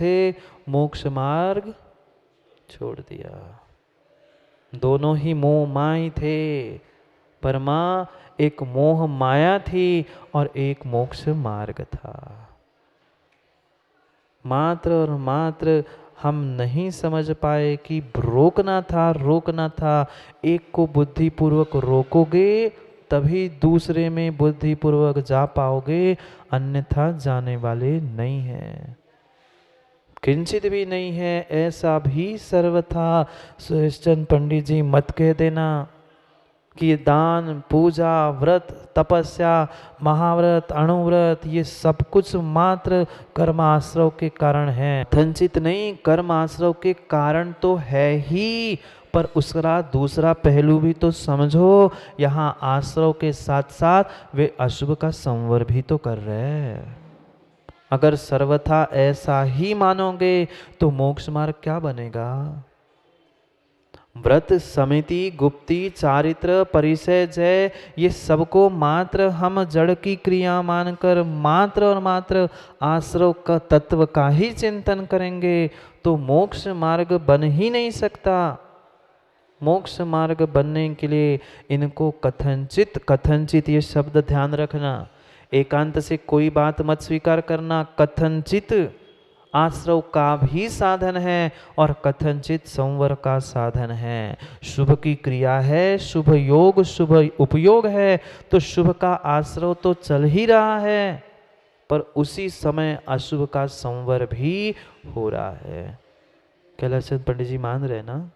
थे, मोक्ष मार्ग छोड़ दिया। दोनों ही मोह माया थे, पर मां एक मोह माया थी और एक मोक्ष मार्ग था। मात्र और मात्र हम नहीं समझ पाए कि रोकना था। एक को बुद्धिपूर्वक रोकोगे तभी दूसरे में बुद्धिपूर्वक जा पाओगे, अन्यथा जाने वाले नहीं है, किंचित भी नहीं है। ऐसा भी सर्वथा सुरेशचंद पंडित जी मत कह देना कि दान, पूजा, व्रत, तपस्या, महाव्रत, अणुव्रत ये सब कुछ मात्र कर्माश्रव के कारण है। कथनचित नहीं, कर्माश्रव के कारण तो है ही, पर उसका दूसरा पहलू भी तो समझो। यहाँ आश्रव के साथ साथ वे अशुभ का संवर भी तो कर रहे हैं। अगर सर्वथा ऐसा ही मानोगे तो मोक्ष मार्ग क्या बनेगा? व्रत, समिति, गुप्ती, चारित्र, परिचय, जय, ये सबको मात्र हम जड़ की क्रिया मानकर मात्र और मात्र आश्रव का तत्व का ही चिंतन करेंगे तो मोक्ष मार्ग बन ही नहीं सकता। मोक्ष मार्ग बनने के लिए इनको कथनचित ये शब्द ध्यान रखना, एकांत से कोई बात मत स्वीकार करना। कथनचित आश्रव का भी साधन है और कथनचित संवर का साधन है। शुभ की क्रिया है, शुभ योग, शुभ उपयोग है, तो शुभ का आश्रव तो चल ही रहा है, पर उसी समय अशुभ का संवर भी हो रहा है। कैलाशचंद पंडित जी मान रहे ना?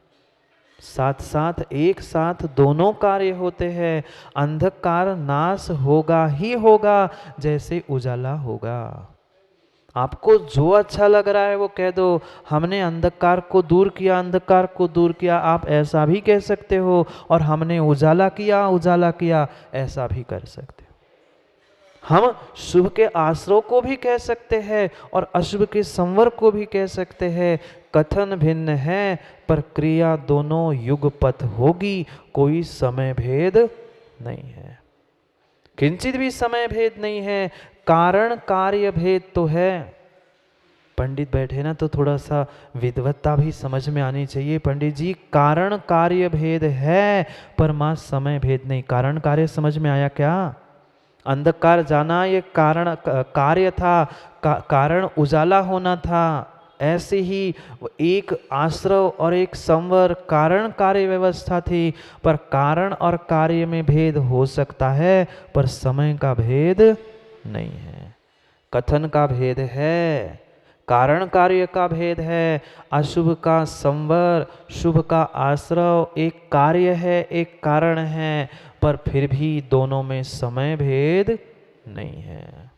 साथ साथ एक साथ दोनों कार्य होते हैं। अंधकार नाश होगा ही होगा जैसे उजाला होगा। आपको जो अच्छा लग रहा है वो कह दो, हमने अंधकार को दूर किया, अंधकार को दूर किया, आप ऐसा भी कह सकते हो, और हमने उजाला किया, उजाला किया, ऐसा भी कर सकते हो। हम शुभ के आश्रव को भी कह सकते हैं और अशुभ के संवर को भी कह सकते हैं। कथन भिन्न है पर क्रिया दोनों युगपथ होगी, कोई समय भेद नहीं है, किंचित भी समय भेद नहीं है। कारण कार्य भेद तो है। पंडित बैठे ना तो थोड़ा सा विद्वत्ता भी समझ में आनी चाहिए। पंडित जी, कारण कार्य भेद है पर मां समय भेद नहीं। कारण कार्य समझ में आया क्या? अंधकार जाना ये कारण कार्य था, कारण उजाला होना था। ऐसे ही एक आश्रव और एक संवर कारण कार्य व्यवस्था थी, पर कारण और कार्य में भेद हो सकता है पर समय का भेद नहीं है। कथन का भेद है, कारण कार्य का भेद है। अशुभ का संवर, शुभ का आश्रव, एक कार्य है एक कारण है, पर फिर भी दोनों में समय भेद नहीं है।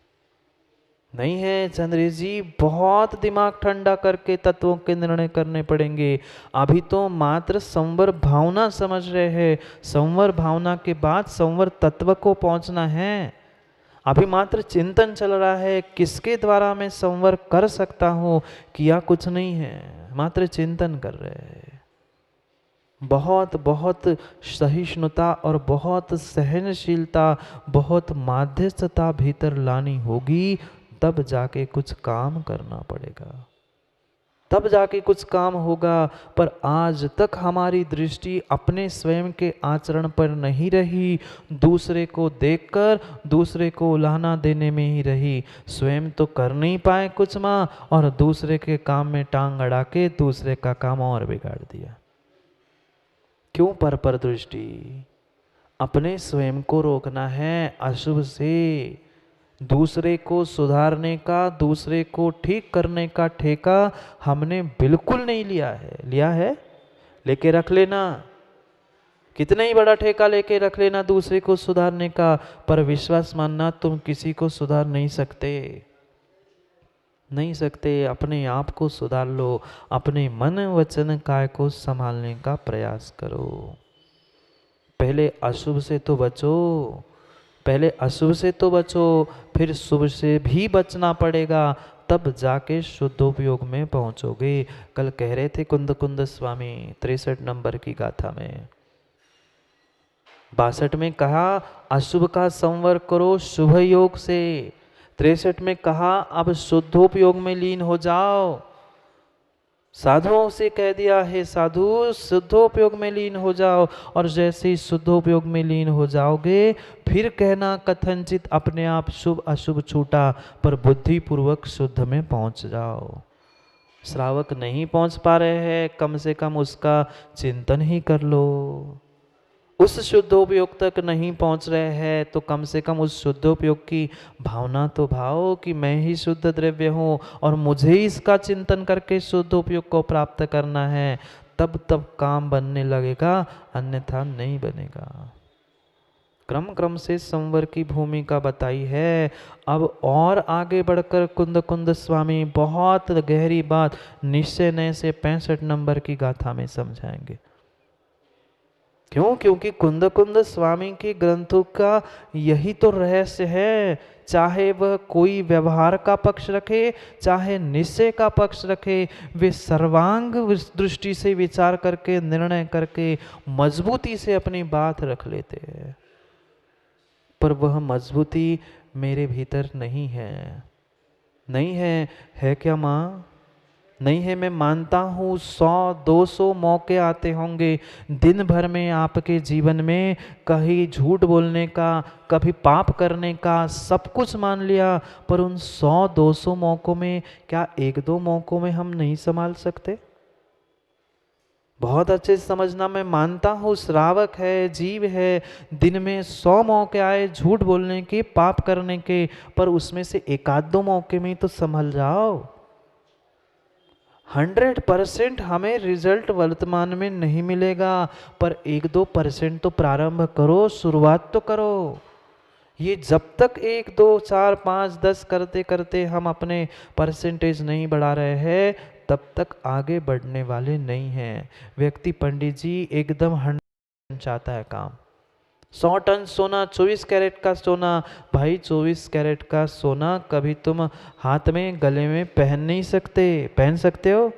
नहीं है चंद्रेश जी, बहुत दिमाग ठंडा करके तत्वों के निर्णय करने पड़ेंगे। अभी तो मात्र संवर भावना समझ रहे हैं, संवर भावना के बाद संवर तत्व को पहुंचना है। अभी मात्र चिंतन चल रहा है, किसके द्वारा मैं संवर कर सकता हूं, किया कुछ नहीं है, मात्र चिंतन कर रहे हैं। बहुत बहुत सहिष्णुता और बहुत सहनशीलता, बहुत माध्यस्थता भीतर लानी होगी, तब जाके कुछ काम करना पड़ेगा, तब जाके कुछ काम होगा। पर आज तक हमारी दृष्टि अपने स्वयं के आचरण पर नहीं रही, दूसरे को देखकर दूसरे को उलाहना देने में ही रही। स्वयं तो कर नहीं पाए कुछ माँ, और दूसरे के काम में टांग अड़ा के दूसरे का काम और बिगाड़ दिया। क्यों पर दृष्टि? अपने स्वयं को रोकना है अशुभ से, दूसरे को सुधारने का, दूसरे को ठीक करने का ठेका हमने बिल्कुल नहीं लिया है। लिया है? लेके रख लेना, कितना ही बड़ा ठेका लेके रख लेना दूसरे को सुधारने का, पर विश्वास मानना तुम किसी को सुधार नहीं सकते, नहीं सकते। अपने आप को सुधार लो, अपने मन वचन काय को संभालने का प्रयास करो। पहले अशुभ से तो बचो, पहले अशुभ से तो बचो, फिर शुभ से भी बचना पड़ेगा, तब जाके शुद्धोपयोग में पहुंचोगे। कल कह रहे थे कुंद कुंद स्वामी 63 नंबर की गाथा में, 62 में कहा अशुभ का संवर करो शुभ योग से, 63 में कहा अब शुद्धोपयोग में लीन हो जाओ। साधुओं से कह दिया है साधु शुद्धोपयोग में लीन हो जाओ, और जैसे ही शुद्धोपयोग में लीन हो जाओगे फिर कहना कथनचित अपने आप शुभ अशुभ छूटा, पर बुद्धि पूर्वक शुद्ध में पहुंच जाओ। श्रावक नहीं पहुंच पा रहे हैं, कम से कम उसका चिंतन ही कर लो। उस शुद्धोपयोग तक नहीं पहुंच रहे हैं तो कम से कम उस शुद्धोपयोग की भावना तो भाव कि मैं ही शुद्ध द्रव्य हूँ और मुझे ही इसका चिंतन करके शुद्धोपयोग को प्राप्त करना है, तब तब काम बनने लगेगा, अन्यथा नहीं बनेगा। क्रम क्रम से संवर की भूमिका बताई है। अब और आगे बढ़कर कुंद कुंद स्वामी बहुत गहरी बात निश्चय नए से 65 नंबर की गाथा में समझाएंगे। क्यों? क्योंकि कुंद कुंद स्वामी के ग्रंथों का यही तो रहस्य है। चाहे वह कोई व्यवहार का पक्ष रखे, चाहे निश्चय का पक्ष रखे, वे सर्वांग दृष्टि से विचार करके निर्णय करके मजबूती से अपनी बात रख लेते हैं। पर वह मजबूती मेरे भीतर नहीं है। नहीं है क्या माँ? नहीं है। मैं मानता हूँ 100-200 मौके आते होंगे दिन भर में आपके जीवन में, कहीं झूठ बोलने का, कभी पाप करने का, सब कुछ मान लिया, पर उन 100-200 मौकों में क्या 1-2 मौकों में हम नहीं संभाल सकते? बहुत अच्छे से समझना, मैं मानता हूँ श्रावक है, जीव है, दिन में 100 मौके आए झूठ बोलने के, पाप करने के, पर उसमें से 1-2 मौके में तो संभल जाओ। 100% हमें रिजल्ट वर्तमान में नहीं मिलेगा, पर 1-2% तो प्रारंभ करो, शुरुआत तो करो। ये जब तक 1, 2, 4, 5, 10 करते करते हम अपने परसेंटेज नहीं बढ़ा रहे हैं, तब तक आगे बढ़ने वाले नहीं हैं। व्यक्ति पंडित जी एकदम 100 चाहता है काम। 100 टन सोना, 24 कैरेट का सोना, भाई 24 कैरेट का सोना कभी तुम हाथ में गले में पहन नहीं सकते। पहन सकते हो?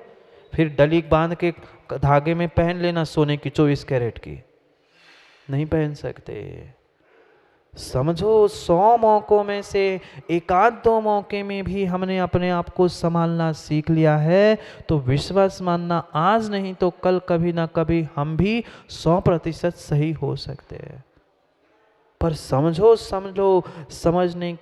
फिर डली बांध के धागे में पहन लेना सोने की 24 कैरेट की, नहीं पहन सकते। समझो 100 मौकों में से 1-2 मौके में भी हमने अपने आप को संभालना सीख लिया है, तो विश्वास मानना आज नहीं तो कल कभी ना कभी हम भी 100% सही हो सकते हैं। पर समझो समझने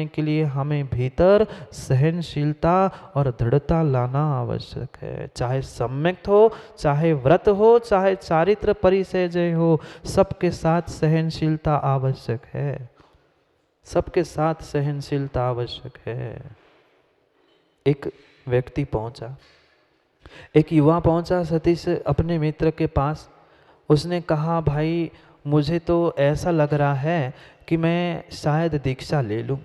के लिए हमें भीतर सहनशीलता और दृढ़ता लाना आवश्यक है। चाहे सम्यक्त हो, चाहे व्रत हो, चाहे चारित्र परिचय हो, सबके साथ सहनशीलता आवश्यक है। सबके साथ सहनशीलता आवश्यक है। एक व्यक्ति पहुंचा, एक युवा पहुंचा सतीश अपने मित्र के पास। उसने कहा, भाई मुझे तो ऐसा लग रहा है कि मैं शायद दीक्षा ले लूं।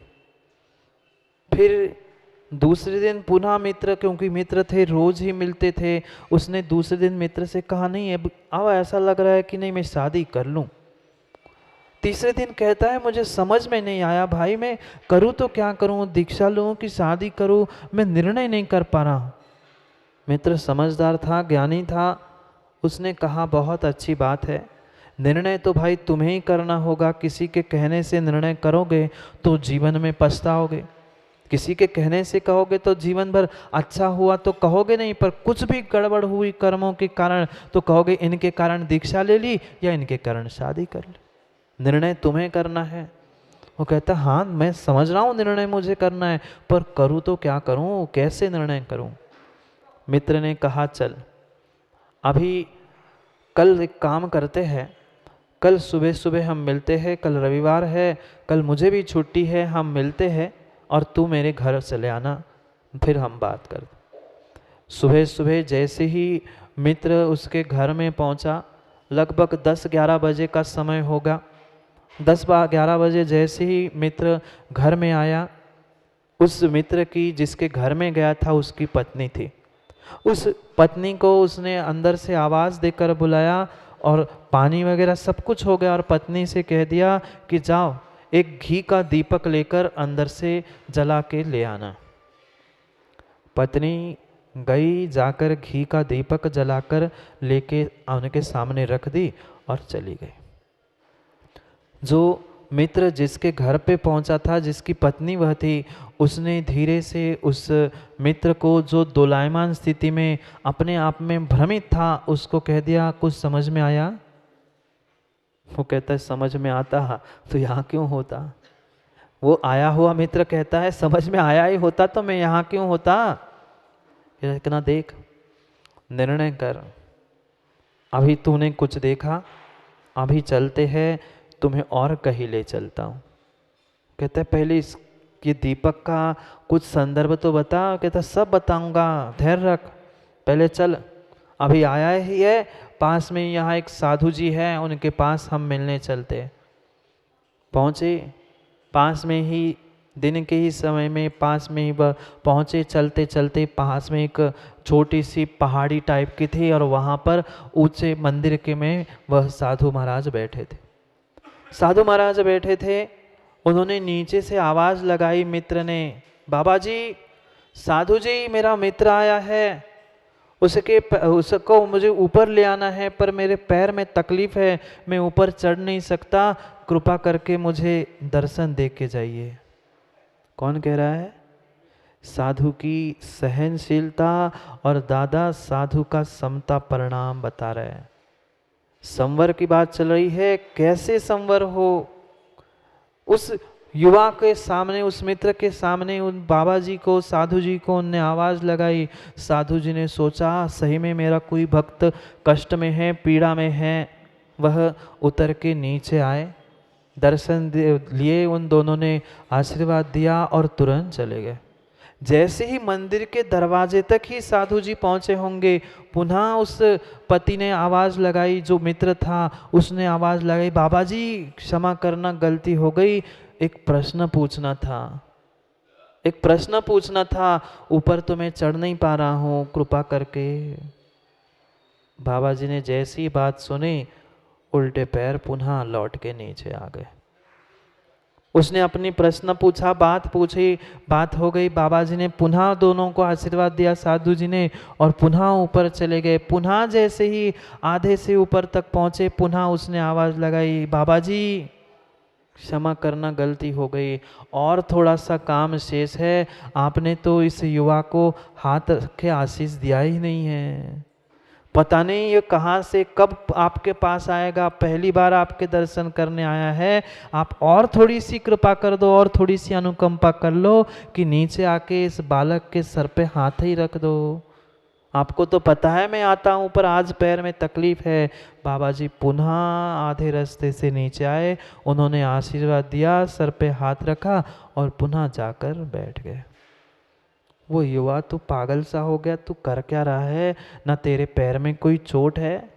फिर दूसरे दिन पुनः मित्र, क्योंकि मित्र थे रोज ही मिलते थे, उसने दूसरे दिन मित्र से कहा, नहीं अब ऐसा लग रहा है कि नहीं मैं शादी कर लूं। तीसरे दिन कहता है, मुझे समझ में नहीं आया भाई, मैं करूं तो क्या करूं, दीक्षा लूं कि शादी करूं, मैं निर्णय नहीं कर पा रहा। मित्र समझदार था, ज्ञानी था, उसने कहा बहुत अच्छी बात है, निर्णय तो भाई तुम्हें ही करना होगा। किसी के कहने से निर्णय करोगे तो जीवन में पछताओगे। किसी के कहने से कहोगे तो जीवन भर अच्छा हुआ तो कहोगे नहीं, पर कुछ भी गड़बड़ हुई कर्मों के कारण तो कहोगे इनके कारण दीक्षा ले ली या इनके कारण शादी कर ली। निर्णय तुम्हें करना है। वो कहता, हाँ मैं समझ रहा हूँ निर्णय मुझे करना है, पर करूँ तो क्या करूँ, कैसे निर्णय करूँ। मित्र ने कहा, चल अभी कल एक काम करते हैं, कल सुबह सुबह हम मिलते हैं, कल रविवार है, कल मुझे भी छुट्टी है, हम मिलते हैं और तू मेरे घर चले आना, फिर हम बात कर। सुबह सुबह जैसे ही मित्र उसके घर में पहुंचा, लगभग 10-11 बजे का समय होगा। 10-11 बजे जैसे ही मित्र घर में आया, उस मित्र की जिसके घर में गया था उसकी पत्नी थी। उस पत्नी को उसने अंदर से आवाज़ देकर बुलाया और पानी वगैरह सब कुछ हो गया, और पत्नी से कह दिया कि जाओ एक घी का दीपक लेकर अंदर से जला के ले आना। पत्नी गई, जाकर घी का दीपक जलाकर लेके उनके सामने रख दी और चली गई। जो मित्र जिसके घर पे पहुंचा था, जिसकी पत्नी वह थी, उसने धीरे से उस मित्र को, जो दोलायमान स्थिति में अपने आप में भ्रमित था, उसको कह दिया, कुछ समझ में आया? वो कहता है समझ में आता तो यहाँ क्यों होता। वो आया हुआ मित्र कहता है समझ में आया ही होता तो मैं यहाँ क्यों होता। कहना देख, निर्णय कर, अभी तूने कुछ देखा, अभी चलते हैं, तुम्हें और कहीं ले चलता हूँ। कहता है पहले इस ये दीपक का कुछ संदर्भ तो बता। कहता सब बताऊंगा, धैर्य रख, पहले चल, अभी आया ही है, पास में यहाँ एक साधु जी है, उनके पास हम मिलने चलते। पहुँचे, पास में ही दिन के ही समय में पास में ही वह पहुँचे। चलते चलते पास में एक छोटी सी पहाड़ी टाइप की थी और वहाँ पर ऊंचे मंदिर के में वह साधु महाराज बैठे थे। साधु महाराज बैठे थे, उन्होंने नीचे से आवाज़ लगाई मित्र ने, बाबा जी, साधु जी, मेरा मित्र आया है, उसको मुझे ऊपर ले आना है, पर मेरे पैर में तकलीफ़ है, मैं ऊपर चढ़ नहीं सकता, कृपा करके मुझे दर्शन दे के जाइए। कौन कह रहा है? साधु की सहनशीलता और दादा साधु का समता परिणाम बता रहे हैं। संवर की बात चल रही है, कैसे संवर हो। उस युवा के सामने, उस मित्र के सामने उन बाबा जी को, साधु जी को उनने आवाज़ लगाई। साधु जी ने सोचा सही में मेरा कोई भक्त कष्ट में है, पीड़ा में है। वह उतर के नीचे आए, दर्शन लिए, उन दोनों ने आशीर्वाद दिया और तुरंत चले गए। जैसे ही मंदिर के दरवाजे तक ही साधु जी पहुँचे होंगे, पुनः उस पति ने आवाज़ लगाई, जो मित्र था उसने आवाज़ लगाई, बाबा जी क्षमा करना, गलती हो गई, एक प्रश्न पूछना था, एक प्रश्न पूछना था, ऊपर तो मैं चढ़ नहीं पा रहा हूँ, कृपा करके। बाबा जी ने जैसी बात सुनी, उल्टे पैर पुनः लौट के नीचे आ गए। उसने अपनी प्रश्न पूछा, बात पूछी, बात हो गई। बाबा जी ने पुनः दोनों को आशीर्वाद दिया, साधु जी ने, और पुनः ऊपर चले गए। पुनः जैसे ही आधे से ऊपर तक पहुँचे, पुनः उसने आवाज़ लगाई, बाबा जी क्षमा करना, गलती हो गई, और थोड़ा सा काम शेष है, आपने तो इस युवा को हाथ रखे आशीष दिया ही नहीं है। पता नहीं ये कहाँ से कब आपके पास आएगा, पहली बार आपके दर्शन करने आया है, आप और थोड़ी सी कृपा कर दो, और थोड़ी सी अनुकंपा कर लो कि नीचे आके इस बालक के सर पे हाथ ही रख दो। आपको तो पता है मैं आता हूँ, पर आज पैर में तकलीफ है। बाबा जी पुनः आधे रास्ते से नीचे आए, उन्होंने आशीर्वाद दिया, सर पे हाथ रखा और पुनः जाकर बैठ गए। वो युवा, तू पागल सा हो गया, तू कर क्या रहा है? ना तेरे पैर में कोई चोट है,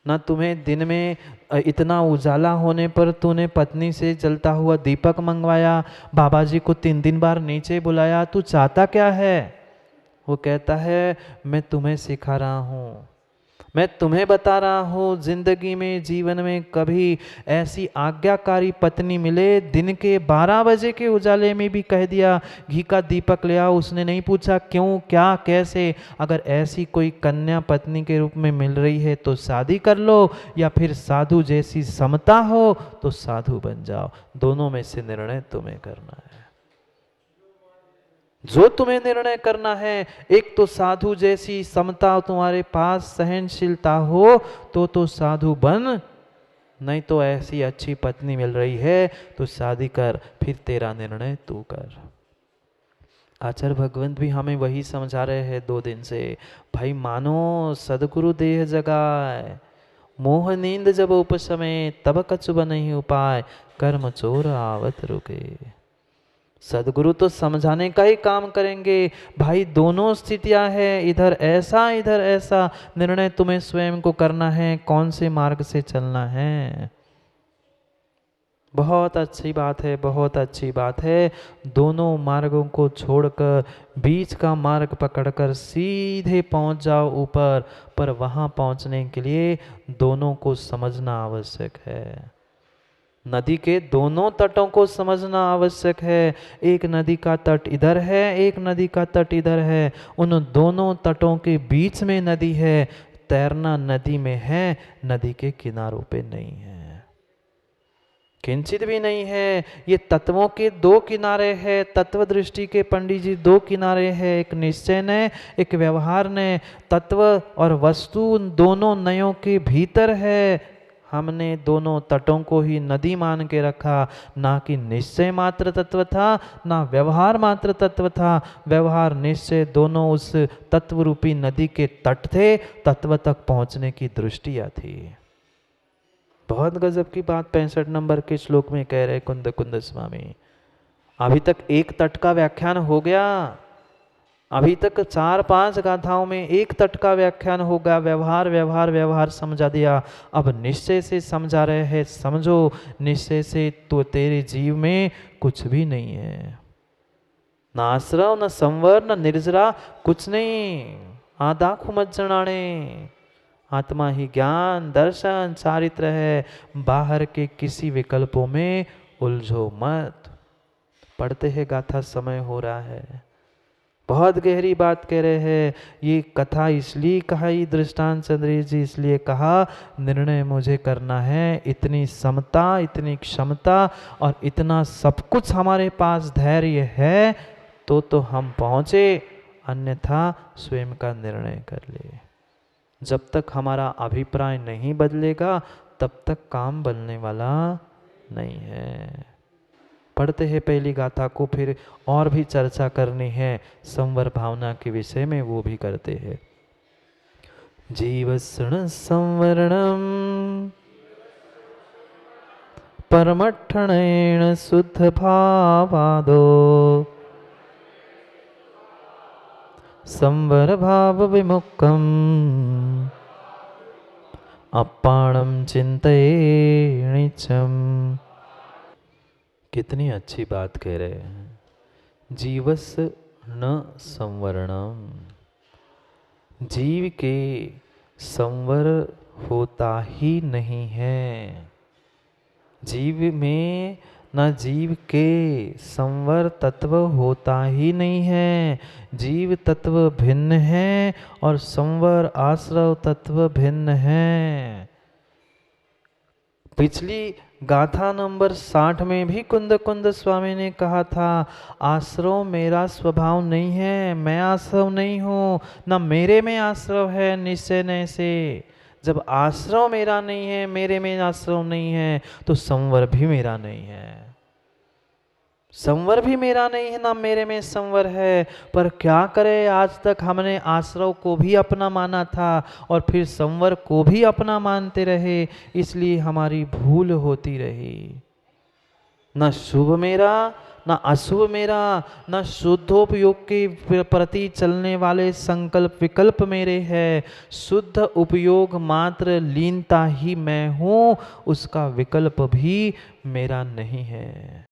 ना तुम्हें दिन में इतना उजाला होने पर तूने पत्नी से जलता हुआ दीपक मंगवाया, बाबा जी को 3 बार नीचे बुलाया, तू चाहता क्या है? वो कहता है मैं तुम्हें सिखा रहा हूँ, मैं तुम्हें बता रहा हूँ, जिंदगी में, जीवन में कभी ऐसी आज्ञाकारी पत्नी मिले, दिन के 12 बजे के उजाले में भी कह दिया घी का दीपक ले आओ, उसने नहीं पूछा क्यों, क्या, कैसे। अगर ऐसी कोई कन्या पत्नी के रूप में मिल रही है तो शादी कर लो, या फिर साधु जैसी समता हो तो साधु बन जाओ। दोनों में से निर्णय तुम्हें करना है, जो तुम्हें निर्णय करना है। एक तो साधु जैसी समता तुम्हारे पास, सहनशीलता हो तो साधु बन, नहीं तो ऐसी अच्छी पत्नी मिल रही है तो शादी कर, फिर तेरा निर्णय तू कर। आचार्य भगवंत भी हमें वही समझा रहे हैं 2 दिन से, भाई मानो सदगुरु देह जगाए, मोह नींद जब उपसमय, तब कछु बनहि उपाय, कर्म चोर आवत रुके। सदगुरु तो समझाने का ही काम करेंगे। भाई दोनों स्थितियां हैं, इधर ऐसा, निर्णय तुम्हें स्वयं को करना है, कौन से मार्ग से चलना है। बहुत अच्छी बात है, बहुत अच्छी बात है। दोनों मार्गों को छोड़कर बीच का मार्ग पकड़कर सीधे पहुंच जाओ ऊपर, पर वहां पहुंचने के लिए दोनों को समझना आवश्यक है। नदी के दोनों तटों को समझना आवश्यक है। एक नदी का तट इधर है, एक नदी का तट इधर है, उन दोनों तटों के बीच में नदी है। तैरना नदी में है, नदी के किनारों पे नहीं है। किंचित भी नहीं है। ये तत्वों के दो किनारे है, तत्व दृष्टि के पंडित जी दो किनारे है, एक निश्चय ने, एक व्यवहार ने। तत्व और वस्तु उन दोनों नयों के भीतर है। हमने दोनों तटों को ही नदी मान के रखा, ना कि निश्चय मात्र तत्व था, ना व्यवहार मात्र तत्व था। व्यवहार निश्चय दोनों उस तत्व रूपी नदी के तट थे, तत्व तक पहुंचने की दृष्टियां थी। बहुत गजब की बात 65 नंबर के श्लोक में कह रहे कुंद कुंद स्वामी। अभी तक एक तट का व्याख्यान हो गया, अभी तक 4-5 गाथाओं में एक तट का व्याख्यान होगा, व्यवहार व्यवहार व्यवहार समझा दिया। अब निश्चय से समझा रहे हैं, समझो निश्चय से तो तेरे जीव में कुछ भी नहीं है, ना आश्रव, न संवर, न निर्जरा, कुछ नहीं। आदाखु मत जनाने, आत्मा ही ज्ञान दर्शन चारित्र है। बाहर के किसी विकल्पों में उलझो मत। पढ़ते हैं गाथा, समय हो रहा है। बहुत गहरी बात कह रहे हैं। ये कथा इसलिए कहा, ये दृष्टांत चंद्र जी इसलिए कहा, निर्णय मुझे करना है। इतनी समता, इतनी क्षमता और इतना सब कुछ हमारे पास धैर्य है तो हम पहुँचे, अन्यथा स्वयं का निर्णय कर ले। जब तक हमारा अभिप्राय नहीं बदलेगा तब तक काम बनने वाला नहीं है। पढ़ते हैं पहली गाथा को, फिर और भी चर्चा करनी है संवर भावना के विषय में, वो भी करते हैं। जीवसण संवरणम परमठनेन शुद्ध भावादो संवर भाव विमुक्तम अपाणम चिंतयेणिचम। कितनी अच्छी बात कह रहे हैं। जीवस न संवरणम, जीव के संवर होता ही नहीं है। जीव में न जीव के संवर तत्व होता ही नहीं है। जीव तत्व भिन्न है और संवर आश्रव तत्व भिन्न है। पिछली गाथा नंबर 60 में भी कुंद कुंद स्वामी ने कहा था, आश्रव मेरा स्वभाव नहीं है, मैं आश्रव नहीं हूँ, न मेरे में आश्रव है निश्चय न से। जब आश्रव मेरा नहीं है, मेरे में आश्रव नहीं है, तो संवर भी मेरा नहीं है। संवर भी मेरा नहीं है, ना मेरे में संवर है। पर क्या करे, आज तक हमने आश्रव को भी अपना माना था और फिर संवर को भी अपना मानते रहे, इसलिए हमारी भूल होती रही। न शुभ मेरा, न अशुभ मेरा, न शुद्धोपयोग के प्रति चलने वाले संकल्प विकल्प मेरे है। शुद्ध उपयोग मात्र लीनता ही मैं हूँ, उसका विकल्प भी मेरा नहीं है।